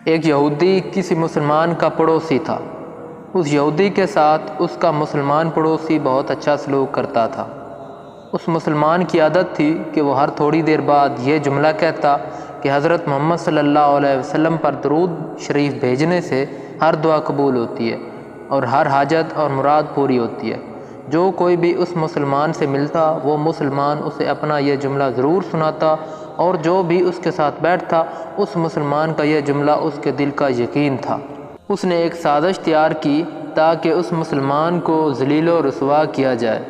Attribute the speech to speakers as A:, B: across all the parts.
A: ایک یہودی کسی مسلمان کا پڑوسی تھا۔ اس یہودی کے ساتھ اس کا مسلمان پڑوسی بہت اچھا سلوک کرتا تھا۔ اس مسلمان کی عادت تھی کہ وہ ہر تھوڑی دیر بعد یہ جملہ کہتا کہ حضرت محمد صلی اللہ علیہ وسلم پر درود شریف بھیجنے سے ہر دعا قبول ہوتی ہے اور ہر حاجت اور مراد پوری ہوتی ہے۔ جو کوئی بھی اس مسلمان سے ملتا وہ مسلمان اسے اپنا یہ جملہ ضرور سناتا، اور جو بھی اس کے ساتھ بیٹھتا اس مسلمان کا یہ جملہ اس کے دل کا یقین تھا۔ اس نے ایک سازش تیار کی تاکہ اس مسلمان کو ذلیل و رسوا کیا جائے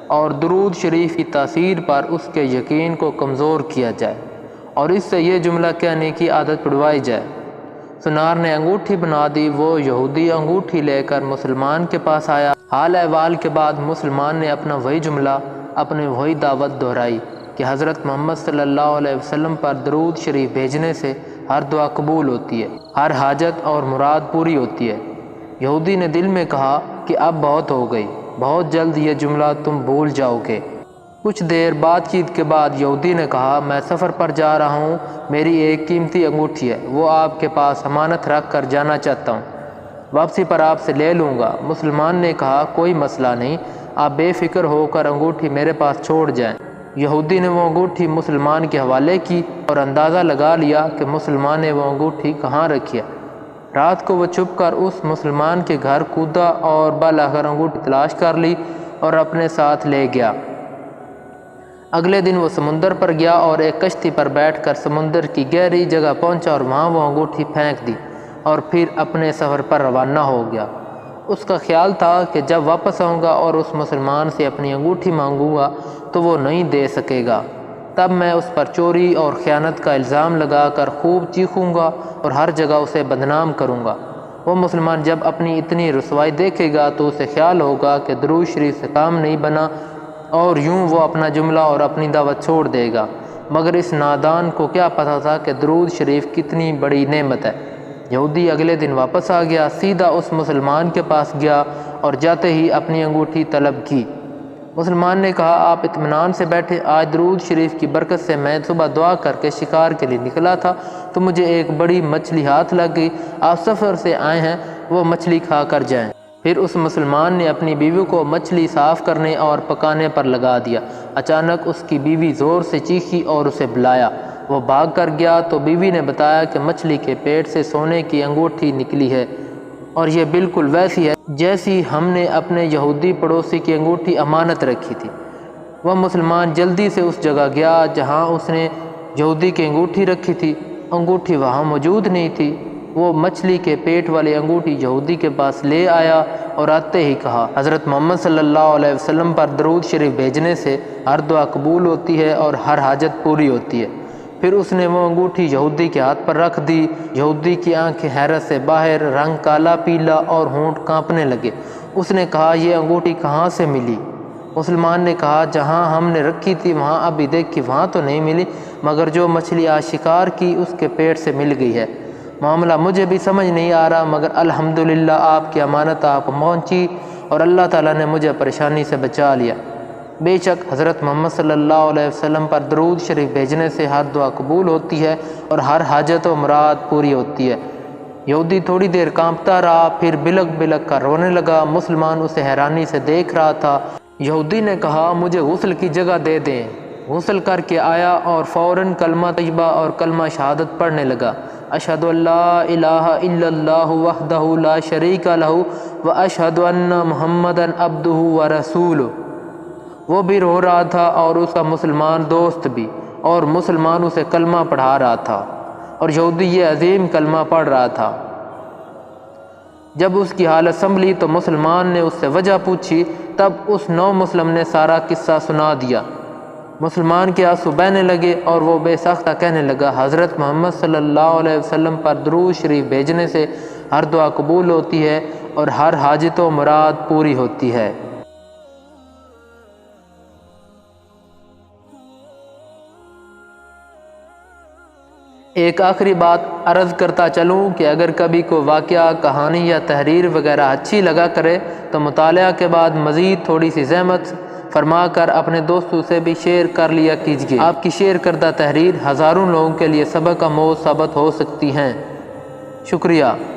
A: اور درود شریف کی تاثیر پر اس کے یقین کو کمزور کیا جائے اور اس سے یہ جملہ کہنے کی عادت پڑوائی جائے۔ سنار نے انگوٹھی بنا دی۔ وہ یہودی انگوٹھی لے کر مسلمان کے پاس آیا۔ حال احوال کے بعد مسلمان نے اپنا وہی جملہ، اپنی وہی دعوت دہرائی کہ حضرت محمد صلی اللہ علیہ وسلم پر درود شریف بھیجنے سے ہر دعا قبول ہوتی ہے، ہر حاجت اور مراد پوری ہوتی ہے۔ یہودی نے دل میں کہا کہ اب بہت ہو گئی، بہت جلد یہ جملہ تم بھول جاؤ گے۔ کچھ دیر بات چیت کے بعد یہودی نے کہا، میں سفر پر جا رہا ہوں، میری ایک قیمتی انگوٹھی ہے، وہ آپ کے پاس امانت رکھ کر جانا چاہتا ہوں، واپسی پر آپ سے لے لوں گا۔ مسلمان نے کہا، کوئی مسئلہ نہیں، آپ بے فکر ہو کر انگوٹھی میرے پاس چھوڑ جائیں۔ یہودی نے وہ انگوٹھی مسلمان کے حوالے کی اور اندازہ لگا لیا کہ مسلمان نے وہ انگوٹھی کہاں رکھی ہے۔ رات کو وہ چھپ کر اس مسلمان کے گھر کودا اور بالآخر انگوٹھی تلاش کر لی اور اپنے ساتھ لے گیا۔ اگلے دن وہ سمندر پر گیا اور ایک کشتی پر بیٹھ کر سمندر کی گہری جگہ پہنچا اور وہاں وہ انگوٹھی پھینک دی اور پھر اپنے سفر پر روانہ ہو گیا۔ اس کا خیال تھا کہ جب واپس آؤں گا اور اس مسلمان سے اپنی انگوٹھی مانگوں گا تو وہ نہیں دے سکے گا، تب میں اس پر چوری اور خیانت کا الزام لگا کر خوب چیخوں گا اور ہر جگہ اسے بدنام کروں گا۔ وہ مسلمان جب اپنی اتنی رسوائی دیکھے گا تو اسے خیال ہوگا کہ درود شریف سے کام نہیں بنا اور یوں وہ اپنا جملہ اور اپنی دعوت چھوڑ دے گا۔ مگر اس نادان کو کیا پتہ تھا کہ درود شریف کتنی بڑی نعمت ہے۔ یہودی اگلے دن واپس آ گیا، سیدھا اس مسلمان کے پاس گیا اور جاتے ہی اپنی انگوٹھی طلب کی۔ مسلمان نے کہا، آپ اطمینان سے بیٹھے، آج درود شریف کی برکت سے میں صبح دعا کر کے شکار کے لیے نکلا تھا تو مجھے ایک بڑی مچھلی ہاتھ لگ گئی، آپ سفر سے آئے ہیں، وہ مچھلی کھا کر جائیں۔ پھر اس مسلمان نے اپنی بیوی کو مچھلی صاف کرنے اور پکانے پر لگا دیا۔ اچانک اس کی بیوی زور سے چیخی اور اسے بلایا۔ وہ بھاگ کر گیا تو بیوی نے بتایا کہ مچھلی کے پیٹ سے سونے کی انگوٹھی نکلی ہے اور یہ بالکل ویسی ہے جیسی ہم نے اپنے یہودی پڑوسی کی انگوٹھی امانت رکھی تھی۔ وہ مسلمان جلدی سے اس جگہ گیا جہاں اس نے یہودی کی انگوٹھی رکھی تھی۔ انگوٹھی وہاں موجود نہیں تھی۔ وہ مچھلی کے پیٹ والی انگوٹھی یہودی کے پاس لے آیا اور آتے ہی کہا، حضرت محمد صلی اللہ علیہ وسلم پر درود شریف بھیجنے سے ہر دعا قبول ہوتی ہے اور ہر حاجت پوری ہوتی ہے۔ پھر اس نے وہ انگوٹھی یہودی کے ہاتھ پر رکھ دی۔ یہودی کی آنکھیں حیرت سے باہر، رنگ کالا پیلا اور ہونٹ کانپنے لگے۔ اس نے کہا، یہ انگوٹھی کہاں سے ملی؟ مسلمان نے کہا، جہاں ہم نے رکھی تھی وہاں ابھی دیکھی، وہاں تو نہیں ملی، مگر جو مچھلی آج شکار کی اس کے پیٹ سے مل گئی ہے۔ معاملہ مجھے بھی سمجھ نہیں آ رہا، مگر الحمدللہ آپ کی امانت آپ پہنچی اور اللہ تعالیٰ نے مجھے پریشانی سے بچا لیا۔ بے شک حضرت محمد صلی اللہ علیہ وسلم پر درود شریف بھیجنے سے ہر دعا قبول ہوتی ہے اور ہر حاجت و مراد پوری ہوتی ہے۔ یہودی تھوڑی دیر کانپتا رہا، پھر بلک بلک کر رونے لگا۔ مسلمان اسے حیرانی سے دیکھ رہا تھا۔ یہودی نے کہا، مجھے غسل کی جگہ دے دیں۔ غسل کر کے آیا اور فوراً کلمہ طیبہ اور کلمہ شہادت پڑھنے لگا۔ اشہد ان لا الہ الا اللہ وحدہ لا شریک لہ واشہد ان محمدًا عبدہ ورسولہ۔ وہ بھی رو رہا تھا اور اس کا مسلمان دوست بھی، اور مسلمان اسے کلمہ پڑھا رہا تھا اور یہودی یہ عظیم کلمہ پڑھ رہا تھا۔ جب اس کی حالت سنبھلی تو مسلمان نے اس سے وجہ پوچھی، تب اس نو مسلم نے سارا قصہ سنا دیا۔ مسلمان کے آنسو بہنے لگے اور وہ بے ساختہ کہنے لگا، حضرت محمد صلی اللہ علیہ وسلم پر درود شریف بھیجنے سے ہر دعا قبول ہوتی ہے اور ہر حاجت و مراد پوری ہوتی ہے۔ ایک آخری بات عرض کرتا چلوں کہ اگر کبھی کوئی واقعہ، کہانی یا تحریر وغیرہ اچھی لگا کرے تو مطالعہ کے بعد مزید تھوڑی سی زحمت فرما کر اپنے دوستوں سے بھی شیئر کر لیا کیجیے۔ آپ کی شیئر کردہ تحریر ہزاروں لوگوں کے لیے سبق آموز ثابت ہو سکتی ہیں۔ شکریہ۔